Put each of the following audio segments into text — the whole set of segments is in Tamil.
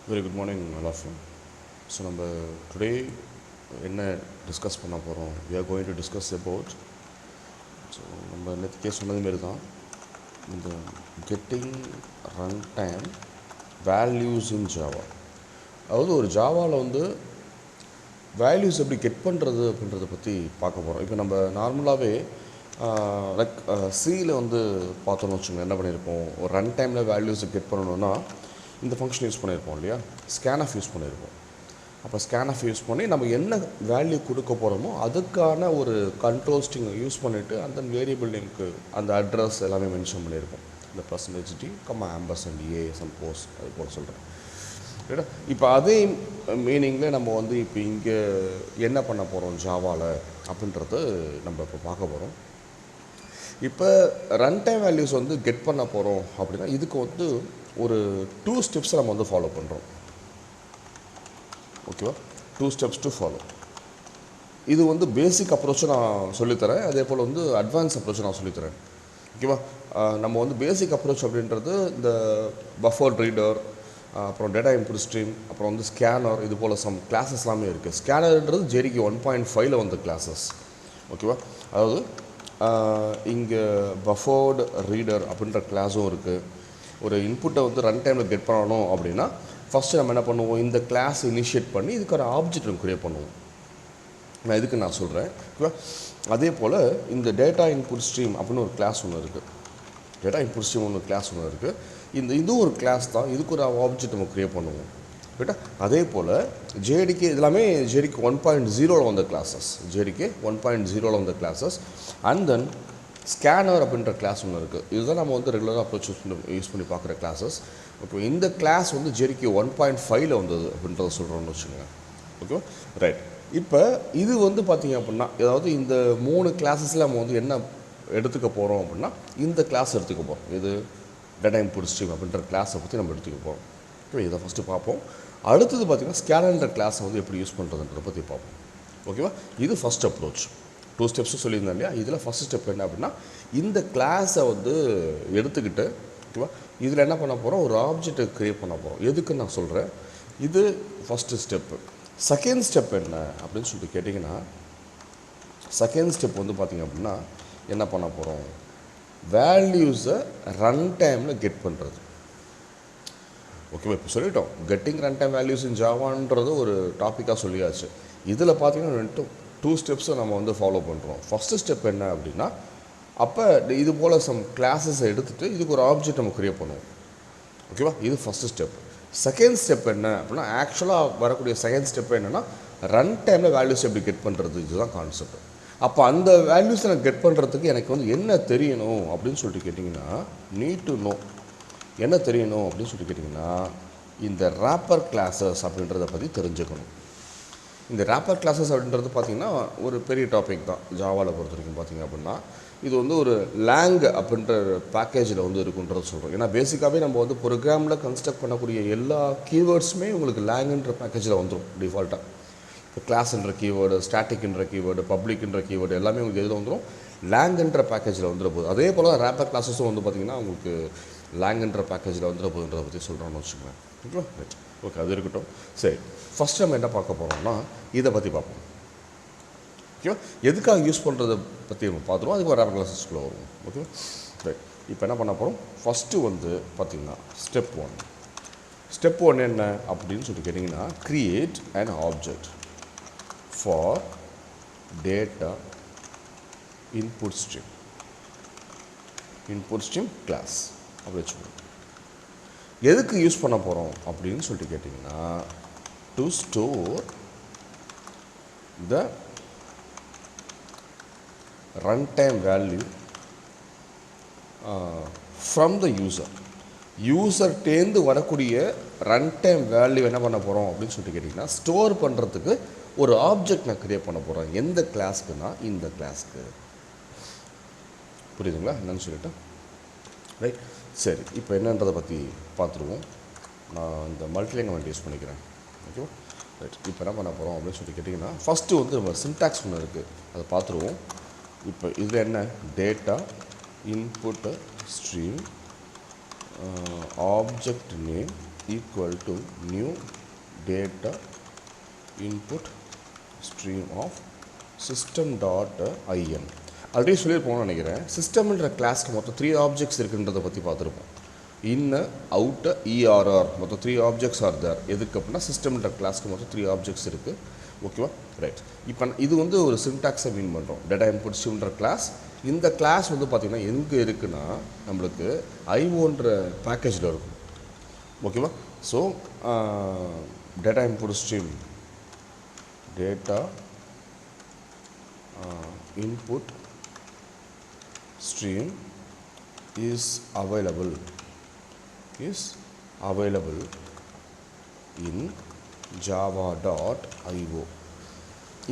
Very good morning, all of you. So, நம்ம today என்ன டிஸ்கஸ் பண்ண போகிறோம்? We are going to discuss about, so நம்ம நேற்றுக்கே சொன்னது மாரி தான் இந்த கெட்டிங் ரன் டைம் வேல்யூஸ் இன் ஜாவா. அதாவது ஒரு ஜாவாவில் வந்து வேல்யூஸ் எப்படி கெட் பண்ணுறது அப்படின்றத பற்றி பார்க்க போகிறோம். இப்போ நம்ம நார்மலாகவே லைக் சியில் வந்து பார்த்தோன்னு வச்சுக்கோங்க, என்ன பண்ணியிருப்போம், ஒரு ரன் டைமில் வேல்யூஸை கெட் பண்ணணுன்னா இந்த ஃபங்க்ஷன் யூஸ் பண்ணியிருப்போம் இல்லையா, ஸ்கேன்ஆஃப் யூஸ் பண்ணியிருப்போம். அப்போ ஸ்கேன்ஆஃப் யூஸ் பண்ணி நம்ம என்ன வேல்யூ கொடுக்க போகிறோமோ அதுக்கான ஒரு கண்ட்ரோல் ஸ்ட்ரிங்கை யூஸ் பண்ணிவிட்டு அந்த வேரியபிள் நேமுக்கு அந்த அட்ரஸ் எல்லாமே மென்ஷன் பண்ணியிருப்போம். இந்த %d, $, சப்போஸ் அது போல் சொல்கிறேன். ரைட்டா? இப்போ அதே மீனிங்கில் நம்ம வந்து இப்போ இங்கே என்ன பண்ண போகிறோம் ஜாவாவில் அப்படின்றது நம்ம இப்போ பார்க்க போகிறோம். இப்போ ரன் டைம் வேல்யூஸ் வந்து கெட் பண்ண போகிறோம் அப்படின்னா இதுக்கு வந்து ஒரு 2 ஸ்டெப்ஸை நம்ம வந்து ஃபாலோ பண்ணுறோம். ஓகேவா? 2 ஸ்டெப்ஸ் டு ஃபாலோ. இது வந்து பேசிக் அப்ரோச்சை நான் சொல்லித்தரேன், அதே போல் வந்து அட்வான்ஸ் அப்ரோச்சை நான் சொல்லித்தரேன். ஓகேவா? நம்ம வந்து பேசிக் அப்ரோச் அப்படின்றது இந்த பஃபர் ரீடர், அப்புறம் டேட்டா இன்புட் ஸ்ட்ரீம், அப்புறம் வந்து ஸ்கேனர், இது போல் சம் கிளாஸஸ் எல்லாமே இருக்குது. ஸ்கேனர்ன்றது ஜேடிக்கு 1.5 வந்த கிளாஸஸ். ஓகேவா? அதாவது இங்கே பஃபர்டு ரீடர் அப்படின்ற கிளாஸும் இருக்குது. ஒரு இன்புட்டை வந்து ரன் டைமில் கெட் பண்ணணும் அப்படின்னா ஃபஸ்ட்டு நம்ம என்ன பண்ணுவோம், இந்த கிளாஸ் இனிஷியேட் பண்ணி இதுக்கு ஒரு ஆப்ஜெக்ட் நம்ம க்ரியேட் பண்ணுவோம். நான் இதுக்கு நான் சொல்கிறேன். ஓகேவா? அதே போல் இந்த டேட்டா இன்புட் ஸ்ட்ரீம் அப்படின்னு ஒரு கிளாஸ் ஒன்று இருக்குது. டேட்டா இன்புட் ஸ்ட்ரீம் ஒன்று கிளாஸ் ஒன்று இருக்குது. இது ஒரு கிளாஸ் தான், இதுக்கு ஒரு ஆப்ஜெக்ட் நம்ம க்ரியேட் பண்ணுவோம். ரைட்டா? அதே போல் ஜேடிக்கு எல்லாமே ஜேடிக்கு 1.0 வந்த கிளாஸஸ், ஜேடிக்கு 1.0 வந்த கிளாஸஸ். அண்ட் தென் ஸ்கேனர் அப்படின்ற கிளாஸ் ஒன்று இருக்குது. இதுதான் நம்ம வந்து ரெகுலராக அப்ரோச் யூஸ் பண்ணி பார்க்குற கிளாஸஸ். ஓகே, இந்த கிளாஸ் வந்து ஜேடிக்கு 1.5 வந்தது அப்படின்றத சொல்கிறோன்னு வச்சுக்கோங்க. Okay, right. இப்போ இது வந்து பார்த்திங்க அப்படின்னா, அதாவது இந்த 3 கிளாஸஸில் நம்ம வந்து என்ன எடுத்துக்க போகிறோம் அப்படின்னா இந்த கிளாஸ் எடுத்துக்க போகிறோம். இது டேட்டா இன்புட் ஸ்ட்ரீம் அப்படின்ற கிளாஸை பற்றி நம்ம எடுத்துக்க போகிறோம். ஓகே, இதை ஃபஸ்ட்டு பார்ப்போம். அடுத்தது பார்த்திங்கன்னா ஸ்கேனர்ன்ற கிளாஸை வந்து எப்படி யூஸ் பண்ணுறதுன்றத பற்றி பார்ப்போம். ஓகேவா? இது ஃபஸ்ட் அப்ரோச். 2 ஸ்டெப்ஸும் சொல்லியிருந்தேன் இல்லையா? இதில் ஃபஸ்ட் ஸ்டெப் என்ன அப்படின்னா இந்த கிளாஸை வந்து எடுத்துக்கிட்டு, ஓகேவா, இதில் என்ன பண்ண போகிறோம், ஒரு ஆப்ஜெக்டை க்ரியேட் பண்ண போகிறோம். எதுக்குன்னு நான் சொல்கிறேன். இது ஃபஸ்ட்டு ஸ்டெப்பு. செகண்ட் ஸ்டெப் என்ன அப்படின்னு சொல்லிட்டு கேட்டிங்கன்னா, செகண்ட் ஸ்டெப் வந்து பார்த்திங்க அப்படின்னா என்ன பண்ண போகிறோம், வேல்யூஸை ரன் டைமில் கெட் பண்ணுறது. ஓகேவா? இப்போ சொல்லிட்டோம், getting run time values in ஜாவான்றது ஒரு டாப்பிக்காக சொல்லியாச்சு. இதில் பார்த்தீங்கன்னா 2 ஸ்டெப்ஸை நம்ம வந்து ஃபாலோ பண்ணுறோம். ஃபஸ்ட்டு ஸ்டெப் என்ன அப்படின்னா, அப்போ இது போல் சம் கிளாஸஸை எடுத்துகிட்டு இதுக்கு ஒரு ஆப்ஜெக்ட் நம்ம க்ரியேட் பண்ணுவோம். ஓகேவா? இது ஃபஸ்ட்டு ஸ்டெப். செகண்ட் ஸ்டெப் என்ன அப்படின்னா, ஆக்சுவலாக வரக்கூடிய செகண்ட் ஸ்டெப் என்னென்னா ரன் டைமில் வேல்யூஸ் எப்படி கெட் பண்ணுறது, இதுதான் கான்செப்ட். அப்போ அந்த வேல்யூஸை நான் கெட் பண்ணுறதுக்கு எனக்கு வந்து என்ன தெரியணும் அப்படின்னு சொல்லிட்டு கேட்டிங்கன்னா, நீட் டு நோ, என்ன தெரியணும் அப்படின்னு சொல்லிட்டு கேட்டிங்கன்னா, இந்த ரேப்பர் கிளாஸஸ் அப்படின்றத பற்றி தெரிஞ்சுக்கணும். இந்த ரேப்பர் கிளாஸஸ் அப்படின்றது பார்த்திங்கன்னா ஒரு பெரிய டாபிக் தான் ஜாவாவில் பொறுத்த வரைக்கும். பார்த்திங்க அப்படின்னா இது வந்து ஒரு லேங் அப்படின்ற பேக்கேஜில் வந்து இருக்குன்றத சொல்கிறோம். ஏன்னா பேசிக்காகவே நம்ம வந்து ப்ரோக்ராமில் கன்ஸ்ட்ரக்ட் பண்ணக்கூடிய எல்லா கீவேர்ட்ஸுமே உங்களுக்கு லேங்குன்ற பேக்கேஜில் வந்துடும் டிஃபால்ட்டாக. இப்போ கிளாஸ்ன்ற கீவேர்டு, ஸ்டாட்டிக்ன்ற கீவேர்டு, பப்ளிக்ன்ற கீவேர்டு எல்லாமே உங்களுக்கு எதில் வந்துடும், லேங்குன்ற பேக்கேஜில் வந்துட போகுது. அதே போல் தான் ரேப்பர் கிளாஸஸும் வந்து பார்த்திங்கன்னா உங்களுக்கு லேங்குன்ற பேக்கேஜில் வந்துட போகுதுன்றதை பற்றி சொல்கிறோன்னு வச்சுக்கோங்க. Okay, right. ஓகே, அது இருக்கட்டும். சரி, ஃபஸ்ட் நம்ம என்ன பார்க்க போகிறோம்னா இதை பற்றி பார்ப்போம். ஓகே, எதுக்காக யூஸ் பண்ணுறதை பற்றி நம்ம பார்த்துருவோம், அதுக்கு ஒரு ரேப்பர் கிளாஸஸ்க்குள்ளே வருவோம். Okay, right. இப்போ என்ன பண்ண போகிறோம், ஃபஸ்ட்டு வந்து பார்த்திங்கன்னா ஸ்டெப் 1 என்ன அப்படின்னு சொல்லிட்டு கேட்டிங்கன்னா, create an object for data input stream class அப்படி வச்சுக்கணும். எதுக்கு யூஸ் பண்ண போகிறோம் அப்படின்னு சொல்லிட்டு கேட்டிங்கன்னா, to store the run time value from the யூசர்டேந்து வரக்கூடிய ரன் டைம் வேல்யூ என்ன பண்ண போகிறோம் அப்படின்னு சொல்லிட்டு கேட்டிங்கன்னா, ஸ்டோர் பண்ணுறதுக்கு ஒரு ஆப்ஜெக்ட் நான் க்ரியேட் பண்ண போகிறேன். எந்த கிளாஸ்க்குன்னா இந்த கிளாஸ்க்கு. புரியுதுங்களா என்னன்னு சொல்லிட்டு? ரைட். சரி, இப்போ என்னன்றதை பற்றி பார்த்துருவோம். நான் இந்த மல்டிலைன் யூஸ் பண்ணிக்கிறேன். ஓகேவா? ரைட். இப்போ என்ன பண்ண போகிறோம் அப்படின்னு சொல்லி கேட்டிங்கன்னா, ஃபஸ்ட்டு வந்து நம்ம சின்டாக்ஸ் ஒன்று இருக்குது, அதை பார்த்துருவோம். இப்போ இதில் என்ன, data input stream object name equal to new data input stream of system.in. Already சொல்லியிருப்போம்னு நினைக்கிறேன். சிஸ்டம்ன்ற கிளாஸ்க்கு மொத்தம் 3 ஆப்ஜெக்ட்ஸ் இருக்குன்றதை பற்றி பார்த்துருப்போம். இன்னு அவுட்டு இஆர்ஆர் மொத்தம் 3 ஆப்ஜெக்ட்ஸ் ஆர் தேர். எதுக்கு அப்படின்னா சிஸ்டம்ன்ற கிளாஸ்க்கு மொத்தம் 3 ஆப்ஜெக்ட்ஸ் இருக்குது. ஓகேவா? ரைட். இப்போ இது வந்து ஒரு சின்டாக்ஸை மீன் பண்ணுறோம். டேட்டா இன்புட் ஸ்ட்ரீம்ன்ற கிளாஸ். இந்த கிளாஸ் வந்து பார்த்திங்கன்னா எங்கே இருக்குன்னா நம்மளுக்கு ஐஓன்ற பேக்கேஜில் இருக்கும். ஓகேவா? So data input stream data input stream is available in java.io.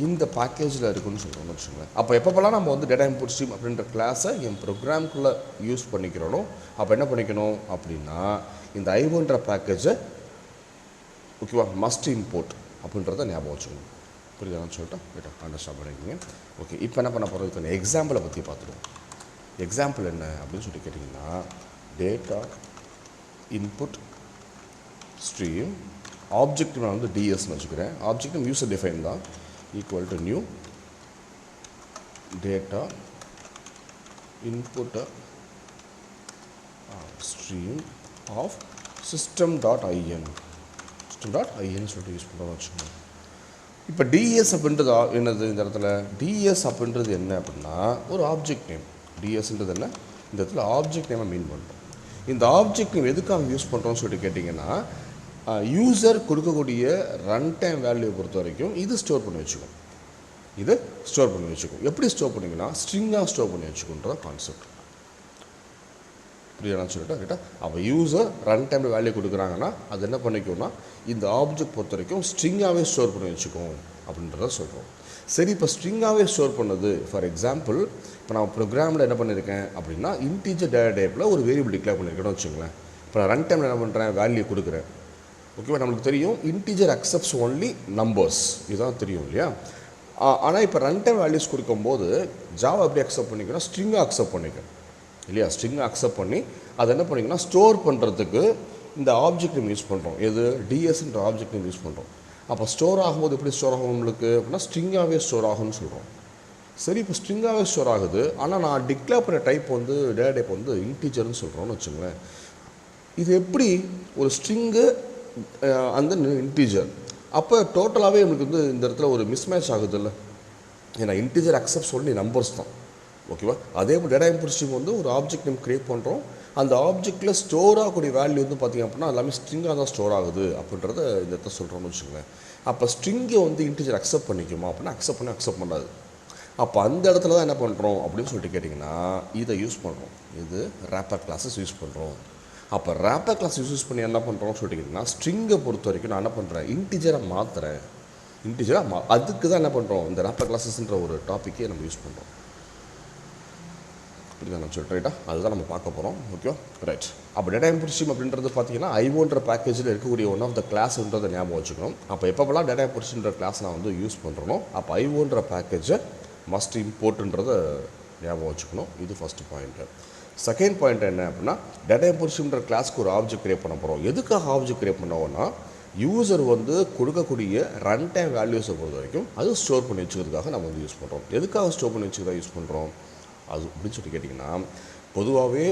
இந்த பேக்கேஜில் இருக்குன்னு சொல்கிறோம்னு வச்சுக்கோங்களேன். அப்போ எப்போப்பெல்லாம் நம்ம வந்து டேட்டா இன்புட் ஸ்ட்ரீம் அப்படின்ற கிளாஸை என் ப்ரோக்ராம்குள்ளே யூஸ் பண்ணிக்கிறோனோ அப்போ என்ன பண்ணிக்கணும் அப்படின்னா இந்த ஐஓன்ற பேக்கேஜை ஓகேவா மஸ்ட் இம்போர்ட் அப்படின்றத ஞாபகம் வச்சுக்கணும். புரியுதான்னு சொல்லிட்டு கேட்டா அண்டர்ஸ்டாண்ட் பண்ணிக்கிங்க. ஓகே, இப்போ என்ன பண்ண போகிறோம்? இப்போ எக்ஸாம்பிளை பற்றி பார்த்துருவோம். எக்ஸாம்பிள் என்ன அப்படின்னு சொல்லி கேட்டிங்கன்னா டேட்டா இன்புட் ஸ்ட்ரீம் ஆப்ஜெக்ட் நான் வந்து டிஎஸ்ன்னு வச்சுக்கிறேன். ஆப்ஜெக்ட் யூசர் டிஃபைன் தான். Equal to new data input stream of system.in சொல்லிட்டு யூஸ் பண்ணுறோம்னு வச்சுக்கோங்க. இப்போ டிஎஸ் அப்படின்றது என்னது? இந்த இடத்துல டிஎஸ் அப்படின்றது என்ன அப்படின்னா ஒரு ஆப்ஜெக்ட் நேம். டிஎஸ்ன்றது என்ன? இந்த இடத்துல ஆப்ஜெக்ட் நேமை மீன் பண்ணுறோம். இந்த ஆப்ஜெக்ட் நேம் எதுக்காக யூஸ் பண்ணுறோம்னு சொல்லிட்டு கேட்டிங்கன்னா யூசர் கொடுக்கக்கூடிய ரன் டைம் வேல்யூவை பொறுத்த வரைக்கும் இது ஸ்டோர் பண்ணி வச்சுக்கும். எப்படி ஸ்டோர் பண்ணிங்கன்னா ஸ்ட்ரிங்காக ஸ்டோர் பண்ணி வச்சுக்கோன்ற கான்செப்ட். புரியுதான்னு சொல்லிட்டு கேட்டால் அவள் யூசர் ரன் டைமில் வேல்யூ கொடுக்குறாங்கன்னா அது என்ன பண்ணிக்கும்னா இந்த ஆப்ஜெக்ட் பொறுத்த வரைக்கும் ஸ்ட்ரிங்காகவே ஸ்டோர் பண்ணி வச்சுக்கோம் அப்படின்றத சொல்கிறோம். சரி, இப்போ ஸ்ட்ரிங்காகவே ஸ்டோர் பண்ணது ஃபார் எக்ஸாம்பிள் இப்போ நான் ப்ரோக்ராமில் என்ன பண்ணியிருக்கேன் அப்படின்னா இன்டீஜர் டேட்டா டைப்பில் ஒரு வேரியபிள் டிக்ளேர் பண்ணியிருக்கேன்னு வச்சுக்கோங்களேன். இப்போ நான் ரன் டைமில் என்ன பண்ணுறேன்? வேல்யூ கொடுக்குறேன். ஓகேவா? நம்மளுக்கு தெரியும் இன்டீஜர் அக்செப்ட்ஸ் ஒன்லி நம்பர்ஸ், இதுதான் தெரியும் இல்லையா? ஆனால் இப்போ ரன் டைம் வேல்யூஸ் கொடுக்கும்போது ஜாவா எப்படி அக்செப்ட் பண்ணிக்கணும்? ஸ்ட்ரிங்காக அக்செப்ட் பண்ணிக்கணும் இல்லையா? ஸ்ட்ரிங்கை அக்செப்ட் பண்ணி அதை என்ன பண்ணிங்கன்னா ஸ்டோர் பண்ணுறதுக்கு இந்த ஆப்ஜெக்ட் நேம் யூஸ் பண்ணுறோம். எது? டிஎஸ்ன்ற ஆப்ஜெக்ட் நேம் யூஸ் பண்ணுறோம். அப்போ ஸ்டோர் ஆகும்போது எப்படி ஸ்டோர் ஆகும் நம்மளுக்கு அப்படின்னா ஸ்ட்ரிங்காகவே ஸ்டோர் ஆகும்னு சொல்கிறோம். சரி, இப்போ ஸ்ட்ரிங்காகவே ஸ்டோர் ஆகுது. ஆனால் நான் டிக்ளேர் பண்ண டைப் வந்து டேட்டா டைப் வந்து இன்டீஜர்னு சொல்கிறோன்னு வச்சுங்களேன். இது எப்படி ஒரு ஸ்ட்ரிங்கு அந்த இன்டீஜர் அப்போ டோட்டலாகவே நம்மளுக்கு வந்து இந்த இடத்துல ஒரு மிஸ்மேட்ச் ஆகுது இல்லை? ஏன்னா இன்டீஜர் அக்செப்ட் சொல்லி நம்பர்ஸ் தான். ஓகேவா? அதே போல் டேட்டா இன்புட் ஸ்ட்ரீம் வந்து ஒரு ஆப்ஜெக்ட் நேம் க்ரியேட் பண்ணுறோம். அந்த ஆப்ஜெக்டில் ஸ்டோர் ஆகக்கூடிய வேல்யூ வந்து பார்த்திங்க அப்படின்னா எல்லாமே ஸ்ட்ரிங்காக தான் ஸ்டோர் ஆகுது அப்படின்றத இந்த இடத்த சொல்கிறோம்னு வச்சுக்கோங்களேன். அப்போ ஸ்ட்ரிங்கை வந்து இன்டீஜர் அக்செப்ட் பண்ணிக்குமா அப்படின்னா அக்செப்ட் பண்ணாது. அப்போ அந்த இடத்துல தான் என்ன பண்ணுறோம் அப்படின்னு சொல்லிட்டு கேட்டிங்கன்னா இதை யூஸ் பண்ணுறோம். இது ரேப்பர் கிளாஸஸ் யூஸ் பண்ணுறோம். அப்போ ரேப்பர் கிளாஸ் யூஸ் பண்ணி என்ன பண்ணுறோம்னு சொல்லிட்டிங்கன்னா ஸ்ட்ரிங்கை பொறுத்த வரைக்கும் நான் என்ன பண்ணுறேன்? இன்டீஜராக மாற்றுறேன். அதுக்கு தான் என்ன பண்ணுறோம்? இந்த ரேப்பர் கிளாஸஸ்ன்ற ஒரு டாப்பிக்கே நம்ம யூஸ் பண்ணுறோம். இப்படி தான் நான் சொல்லிட்டு ரைட்டா? அதுதான் நம்ம பார்க்க போகிறோம். Okay, right. அப்போ டேட்டா இன்புட் ஸ்ட்ரீம் அப்படின்றது பார்த்தீங்கன்னா ஐஓன்ற பேக்கேஜில் இருக்கக்கூடிய ஒன் ஆஃப் த கிளாஸ்ன்றதை ஞாபகம் வச்சுக்கணும். அப்போ எப்போலாம் டேட்டா இன்புட் ஸ்ட்ரீம்ன்ற கிளாஸ் நான் வந்து யூஸ் பண்ணுறோம் அப்போ ஐஓன்ற பேக்கேஜை மஸ்ட் இம்போர்ட்ன்றதை ஞாபகம் வச்சுக்கணும். இது ஃபஸ்ட்டு பாயிண்ட்டு. செகண்ட் பாயிண்ட் என்ன அப்படின்னா டேட்டா இன்புட் ஸ்ட்ரீம்ன்ற கிளாஸ்க்கு ஒரு ஆப்ஜெக்ட் கிரியேட் பண்ண போகிறோம். எதுக்காக ஆப்ஜெக்ட் கிரியேட் பண்ணோம்னா யூசர் வந்து கொடுக்கக்கூடிய ரன் டைம் வேல்யூஸை பொறுத்த வரைக்கும் அது ஸ்டோர் பண்ணி வச்சுக்கிறதுக்காக நம்ம வந்து யூஸ் பண்ணுறோம். எதுக்காக ஸ்டோர் பண்ணி வச்சுக்கிறதா யூஸ் பண்ணுறோம் அது அப்படின்னு சொல்லி கேட்டிங்கன்னா பொதுவாகவே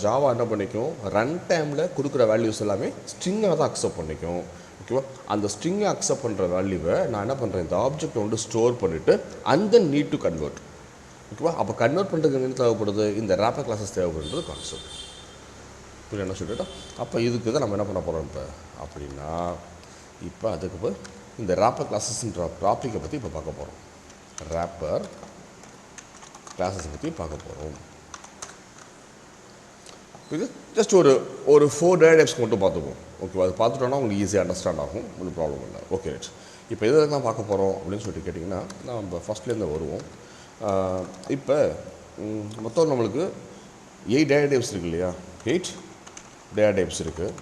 ஜாவா என்ன பண்ணிக்கும்? ரன் டைமில் கொடுக்குற வேல்யூஸ் எல்லாமே ஸ்ட்ரிங்காக தான் அக்செப்ட் பண்ணிக்கும். ஓகேவா? அந்த ஸ்ட்ரிங்கை அக்செப்ட் பண்ணுற வேல்யூவை நான் என்ன பண்ணுறேன்? இந்த ஆப்ஜெக்டை வந்து ஸ்டோர் பண்ணிவிட்டு and then need to convert. ஓகேவா? அப்போ கன்வெர்ட் பண்ணுறதுக்கு என்ன தேவைப்படுது? இந்த ரேப்பர் கிளாஸஸ் தேவைப்படுறது கான்செப்ட். புரிய என்ன சொல்லிட்டோம்? அப்போ இதுக்கு தான் நம்ம என்ன பண்ண போகிறோம் இப்போ அப்படின்னா இப்போ அதுக்கு இந்த ரேப்பர் கிளாஸஸ்ன்ற டாப்பிக்கை பற்றி இப்போ பார்க்க போகிறோம். ரேப்பர் கிளாஸஸ் பற்றி பார்க்க போகிறோம். இது ஜஸ்ட் ஒரு 4 டேட்டா டைப்ஸ் மட்டும் பார்த்துக்குவோம். ஓகேவா? அது பார்த்துட்டோன்னா உங்களுக்கு ஈஸியாக அண்டர்ஸ்டாண்ட் ஆகும். ஒன்றும் ப்ராப்ளம் இல்லை. Okay, right. இப்போ எதுக்கெல்லாம் பார்க்க போகிறோம் அப்படின்னு சொல்லிட்டு கேட்டிங்கன்னா நம்ம ஃபஸ்ட்லேருந்து வருவோம். இப்போ மொத்தம் நம்மளுக்கு 8 டேட்டா டைப்ஸ் இருக்குது இல்லையா? 8 டேட்டா டைப்ஸ் இருக்குது.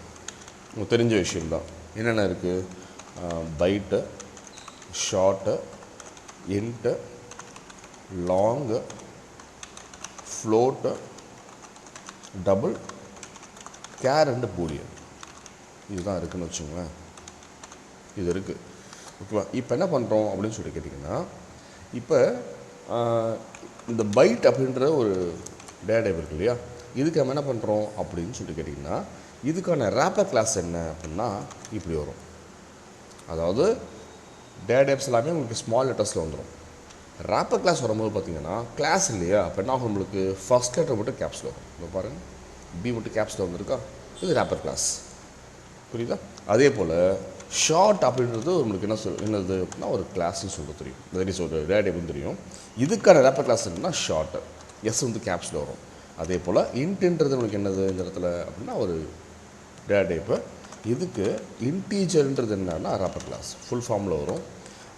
உங்களுக்கு தெரிஞ்ச விஷயம்தான். என்னென்ன இருக்குது? Byte, short, int, long, float, double, char and boolean. இதுதான் இருக்குதுன்னு வச்சுங்களேன். இது இருக்குது. ஓகேவா? இப்போ என்ன பண்ணுறோம் அப்படின்னு சொல்லி கேட்டிங்கன்னா, இப்போ இந்த பைட் அப்படின்ற ஒரு டேட்டா டைப் இருக்கு இல்லையா, இதுக்கு நம்ம என்ன பண்ணுறோம் அப்படின்னு சொல்லி கேட்டிங்கன்னா, இதுக்கான ரேப்பர் கிளாஸ் என்ன அப்படின்னா இப்படி வரும். அதாவது டேட்டா டைப்ஸ் எல்லாமே உங்களுக்கு ஸ்மால் லெட்டர்ஸில் வந்துடும். ரேப்பர் கிளாஸ் வரும்போது பார்த்தீங்கன்னா கிளாஸ் இல்லையா, அப்போ என்ன ஆகும், நம்மளுக்கு ஃபஸ்ட் லெட்டர் மட்டும் கேப்ஸில் வரும். இப்போ பாருங்கள், பி மட்டும் கேப்ஸில் வந்திருக்கா, இது ரேப்பர் கிளாஸ். புரியுதா? அதே போல் ஷார்ட் அப்படின்றது உங்களுக்கு என்னது அப்படின்னா ஒரு கிளாஸ்ன்னு சொல்ல தெரியும், தட் இஸ் ஒரு டேட்டா டைப்னு தெரியும். இதுக்கான ரேப்பர் கிளாஸ் என்னன்னா ஷார்ட், எஸ் வந்து கேப்ஸில் வரும். அதே போல் இன்ட்ன்றது உங்களுக்கு என்னது இந்த இடத்துல அப்படின்னா ஒரு டேட்டா டைப்பு. இதுக்கு இன்டீஜர்ன்றது என்னன்னா ரேப்பர் கிளாஸ் ஃபுல் ஃபார்மில் வரும்.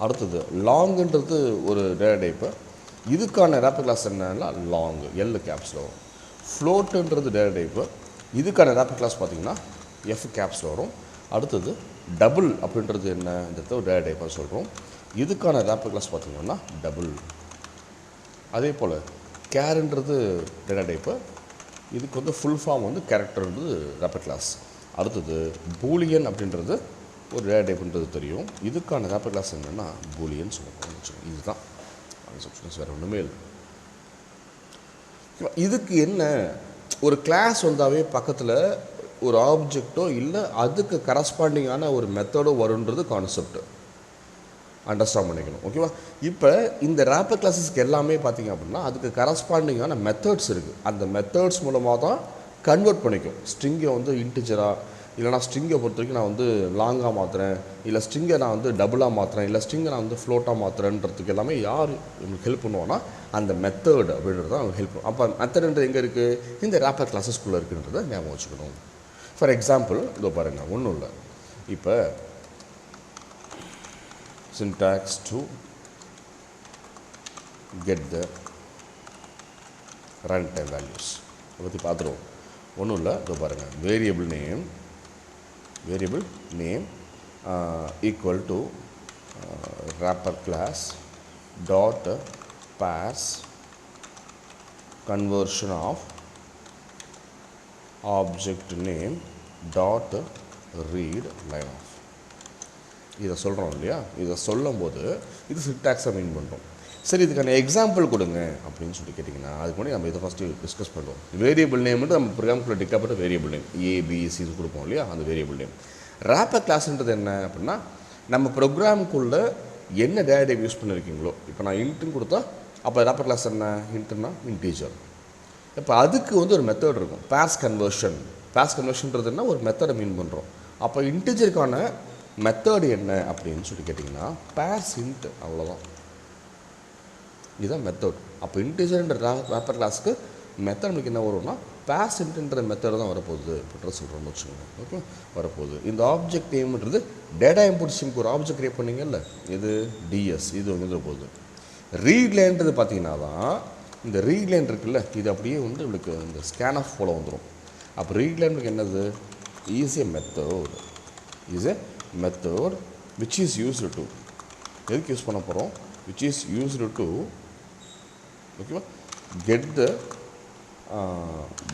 அடுத்தது லாங்குன்றது ஒரு டேட்டா டைப்பு. இதுக்கான ரேப்பர் கிளாஸ் என்னன்னா லாங், எல் கேப்ஸில் வரும். ஃப்ளோட்டுன்றது டேட்டா டைப்பு. இதுக்கான ரேப்பர் கிளாஸ் பார்த்திங்கன்னா எஃப் கேப்ஸில் வரும். அடுத்தது டபுள் அப்படின்றது என்ன இந்த ஒரு டேட்டா டைப்பாக சொல்கிறோம். இதுக்கான ரேப்பர் கிளாஸ் பார்த்திங்கன்னா டபுள். அதே போல் கேருன்றது டேட்டா டைப்பு. இதுக்கு வந்து ஃபுல் ஃபார்ம் வந்து கேரக்டர்ன்றது ரேப்பர் கிளாஸ். அடுத்தது பூலியன் அப்படின்றது ஒரு டேட்டா டைப்புன்றது தெரியும். இதுக்கான ரேப்பர் கிளாஸ் என்னென்னா பூலியன் சொல்லுவோம். இதுதான் சப்ஸ்டியூஷன்ஸ், வேறு ஒன்றுமே இல்லை. இதுக்கு என்ன, ஒரு கிளாஸ் வந்தாவே பக்கத்தில் ஒரு ஆப்ஜெக்டோ இல்லை அதுக்கு கரஸ்பாண்டிங்கான ஒரு மெத்தடோ வருன்றது கான்செப்ட் அண்டர்ஸ்டாண்ட் பண்ணிக்கணும். ஓகேவா? இப்போ இந்த ரேப்பர் கிளாஸஸ்க்கு எல்லாமே பார்த்திங்க அப்படின்னா அதுக்கு கரஸ்பாண்டிங்கான மெத்தட்ஸ் இருக்குது. அந்த மெத்தட்ஸ் மூலமாக தான் கன்வெர்ட் பண்ணிக்கும். ஸ்ட்ரிங்கை வந்து இன்டிஜராக, இல்லைனா ஸ்ட்ரிங்கை பொறுத்த வரைக்கும் நான் வந்து லாங்காக மாற்றுறேன், இல்லை ஸ்ட்ரிங்கை நான் வந்து டபுளாக மாற்றுறேன், இல்லை ஸ்ட்ரிங்கை நான் வந்து ஃப்ளோட்டாக மாற்றுறேன்றதுக்கு எல்லாமே யார் உங்களுக்கு ஹெல்ப் பண்ணுவோன்னா அந்த மெத்தட் அப்படின்றது தான் அவங்க ஹெல்ப் பண்ணும். அப்போ மெத்தட்ன்றது எங்கே இருக்குது, இந்த ரேப்பர் கிளாஸஸ்குள்ளே இருக்குன்றதை ஞாபகம் வச்சுக்கணும். ஃபார் எக்ஸாம்பிள் இதோ பாருங்கள், ஒன்றும் இல்லை. இப்போ syntax to get the runtime values அதை பற்றி பார்த்துருவோம். ஒன்றும் இல்லை, இதோ பாருங்கள், variable name equal to wrapper class dot parse conversion of object name dot read line of. இதை சொல்கிறோம் இல்லையா, இதை சொல்லும் போது இது சின்டாக்ஸை மீன் பண்ணுறோம். சரி, இதுக்கான எக்ஸாம்பிள் கொடுங்க அப்படின்னு சொல்லி கேட்டிங்கன்னா அதுக்கு முன்னாடி நம்ம இதை ஃபஸ்ட்டு டிஸ்கஸ் பண்ணுவோம். வேரியபிள் நேம்ன்றது நம்ம ப்ரோக்ராம்குள்ளே டிக்கப்பட்ட வேரியபிள் நேம் ஏபிசி இது கொடுப்போம் இல்லையா, அந்த வேரியபிள் நேம். ரேப்பர் கிளாஸ்ன்றது என்ன அப்படின்னா நம்ம ப்ரோக்ராமுக்குள்ளே என்ன டேட்டா டைப் யூஸ் பண்ணியிருக்கீங்களோ, இப்போ நான் இன்ட்டுன்னு கொடுத்தா அப்போ ரேப்பர் கிளாஸ் என்ன, இன்ட்டுன்னா இன்டீஜர். இப்போ அதுக்கு வந்து ஒரு மெத்தட் இருக்கும், பார்ஸ் கன்வர்ஷன்றதுன்னா ஒரு மெத்தடை மீன் பண்ணுறோம். அப்போ இன்டீஜருக்கான மெத்தட் என்ன அப்படின்னு சொல்லி கேட்டிங்கன்னா பார்ஸ் இன்ட், அவ்வளோதான். இதுதான் மெத்தட். அப்போ இன்டீஜர்ன்ற ரேப்பர் கிளாஸ்க்கு மெத்தட் நமக்கு என்ன வரும்னா பார்ஸ் இன்ட்ன்ற மெத்தட் தான் வரப்போகுது இப்போ சொல்கிறோம்னு வச்சுக்கோங்க. ஓகே, வரப்போகுது. இந்த ஆப்ஜெக்ட் நேம்ன்றது டேட்டா இன்புட் ஸ்ட்ரீம்க்கு ஒரு ஆப்ஜெக்ட் கிரியேட் பண்ணிங்கல்ல, இது டிஎஸ், இது வந்து போகுது. ரீட் லைன்றது பார்த்தீங்கன்னா தான் இந்த ரீட் லைன் இருக்குல்ல, இது அப்படியே வந்து உங்களுக்கு இந்த ஸ்கேன் ஆஃப் போல் வந்துடும். அப்போ ரீட் லைனுக்கு என்னது, is a method which is used to, எதுக்கு யூஸ் பண்ண போகிறோம், which is used to ஓகேவா get the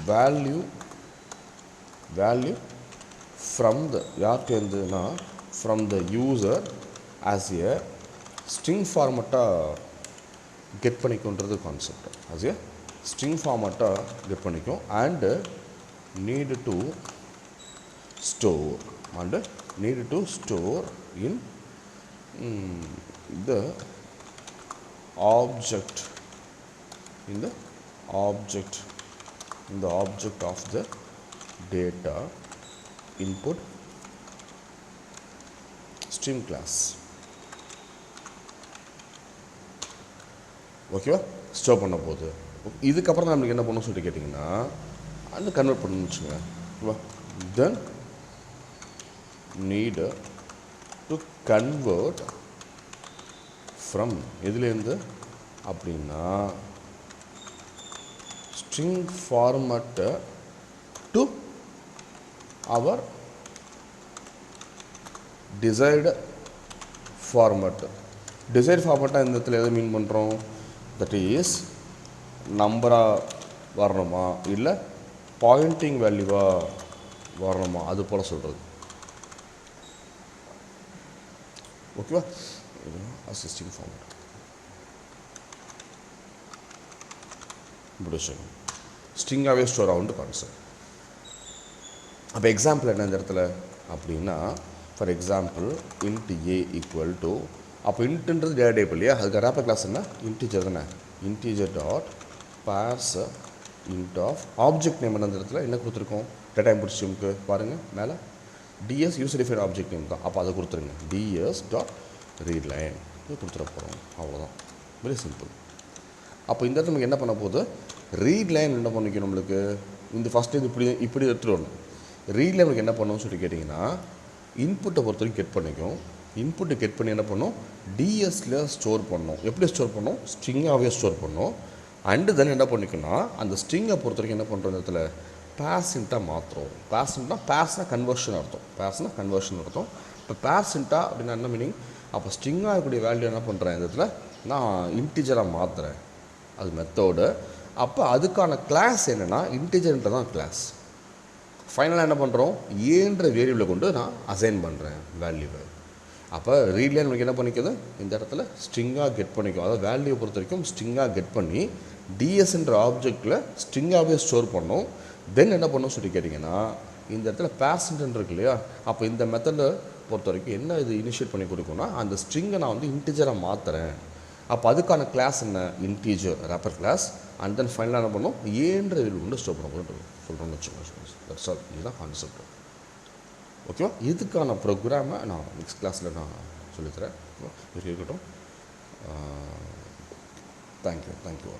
value from the யார்கிட்டேருந்துன்னா from the user as a string ஃபார்மட்டாக கெட் பண்ணிக்கோன்றது கான்செப்ட். as a string ஃபார்மட்டாக கெட் பண்ணிக்கும் and need to store in the object of the data input stream class. ஓகேவா, ஸ்டோர் பண்ண போகுது. இதுக்கப்புறம் தான் நம்மளுக்கு என்ன பண்ணணும் சொல்லி கேட்டிங்கன்னா அந்த கன்வெர்ட் பண்ணணும்னு வச்சுங்க. ஓகேவா, தென் need to convert from எதுலேருந்து அப்படின்னா string format to our desired format. desired format இந்த இடத்துல எதை மீன் பண்ணுறோம், that is நம்பராக வரணுமா இல்லை பாயிண்டிங் வேல்யூவாக வரணுமா, அது போல் சொல்கிறது. ஓகேவா? அசிஸ்டிங் ஃபார்மேட் இப்படி வச்சுக்கணும். ஸ்ட்ரிங்காகவே ஸ்டோர் ஆகுன்ற கான்செப்ட். அப்போ எக்ஸாம்பிள் என்ன இந்த இடத்துல அப்படின்னா, for example int a equal to, அப்போ இன்ட்டுன்றது டேட்டா டைப் இல்லையா, அதுக்கு ரேப்பர் கிளாஸ் என்ன, இன்டீஜர் தானே. Integer dot parse int of object name அந்த இடத்துல என்ன கொடுத்துருக்கோம், டேட்டா இன்புட் ஸ்ட்ரீமுக்கு பாருங்கள் மேலே DS user define object name தான். அப்போ அதை கொடுத்துருங்க, டிஎஸ் டாட் ரீட் லைன் இது கொடுத்துட போகிறோம். அவ்வளோதான், வெரி சிம்பிள். அப்போ இந்த இடத்துல நமக்கு என்ன பண்ண போகுது, ரீட் லைன் என்ன பண்ணிக்கணும் நம்மளுக்கு, இந்த ஃபஸ்ட்டு இது இப்படி எடுத்துகிட்டு வரணும். ரீட் லைன் நமக்கு என்ன பண்ணணும்னு சொல்லி கேட்டிங்கன்னா, இன்புட்டை பொறுத்த வரைக்கும் கெட் பண்ணிக்கும். இன்புட்டை கெட் பண்ணி என்ன பண்ணணும், டிஎஸ்ல ஸ்டோர் பண்ணணும். எப்படி ஸ்டோர் பண்ணணும், ஸ்ட்ரிங்காகவே ஸ்டோர் பண்ணணும். அண்டு தென் என்ன பண்ணிக்கணும்னா, அந்த ஸ்ட்ரிங்கை பொறுத்த வரைக்கும் என்ன பண்ணுறோம், இந்த இடத்துல பேர்சென்ட்டாக மாற்றுறோம். பேர்சென்ட்னா பேர்ஸ்னா கன்வர்ஷன் அர்த்தம், பேர்ஸ்னா கன்வர்ஷன் அர்த்தம். இப்போ பேர்சென்ட்டாக அப்படின்னா என்ன மீனிங், அப்போ ஸ்ட்ரிங்காக இருக்கக்கூடிய வேல்யூ என்ன பண்ணுறேன், இந்த இடத்துல நான் இன்டிஜராக மாற்றுறேன், அது மெத்தோடு. அப்போ அதுக்கான கிளாஸ் என்னென்னா இன்டிஜர்ன்றது தான் கிளாஸ். ஃபைனலாக என்ன பண்ணுறோம், ஏன்ற வேரியபிளை கொண்டு நான் அசைன் பண்ணுறேன் வேல்யூவை. அப்போ ரீட்லைன் நமக்கு என்ன பண்ணிக்குது, இந்த இடத்துல ஸ்ட்ரிங்காக கெட் பண்ணிக்கும். அதாவது வேல்யூவை பொறுத்த வரைக்கும் ஸ்ட்ரிங்காக கெட் பண்ணி டிஎஸ்ன்ற ஆப்ஜெக்டில் ஸ்ட்ரிங்காகவே ஸ்டோர் பண்ணோம். தென் என்ன பண்ணணும் சொல்லி கேட்டிங்கன்னா, இந்த இடத்துல பேர்சென்ட் இருக்கு இல்லையா, அப்போ இந்த மெத்தடை பொறுத்த வரைக்கும் என்ன இது இனிஷியேட் பண்ணி கொடுக்கும்னா, அந்த ஸ்ட்ரிங்கை நான் வந்து இன்டிஜராக மாற்றுறேன். அப்போ அதுக்கான கிளாஸ் என்ன, integer wrapper class. And then ஃபைனலாக என்ன பண்ணணும், ஏன்ற வேல்யூ வந்து ஸ்டோர் பண்ண சொல்கிறோம்னு வச்சுக்கோங்க. தட்ஸ் ஆல், இதுதான் கான்செப்ட். ஓகேவா? இதுக்கான ப்ரோக்ராமை நான் நெக்ஸ்ட் கிளாஸில் நான் சொல்லித்தரேன். ஓகேவா? இது இருக்கட்டும். தேங்க்யூ.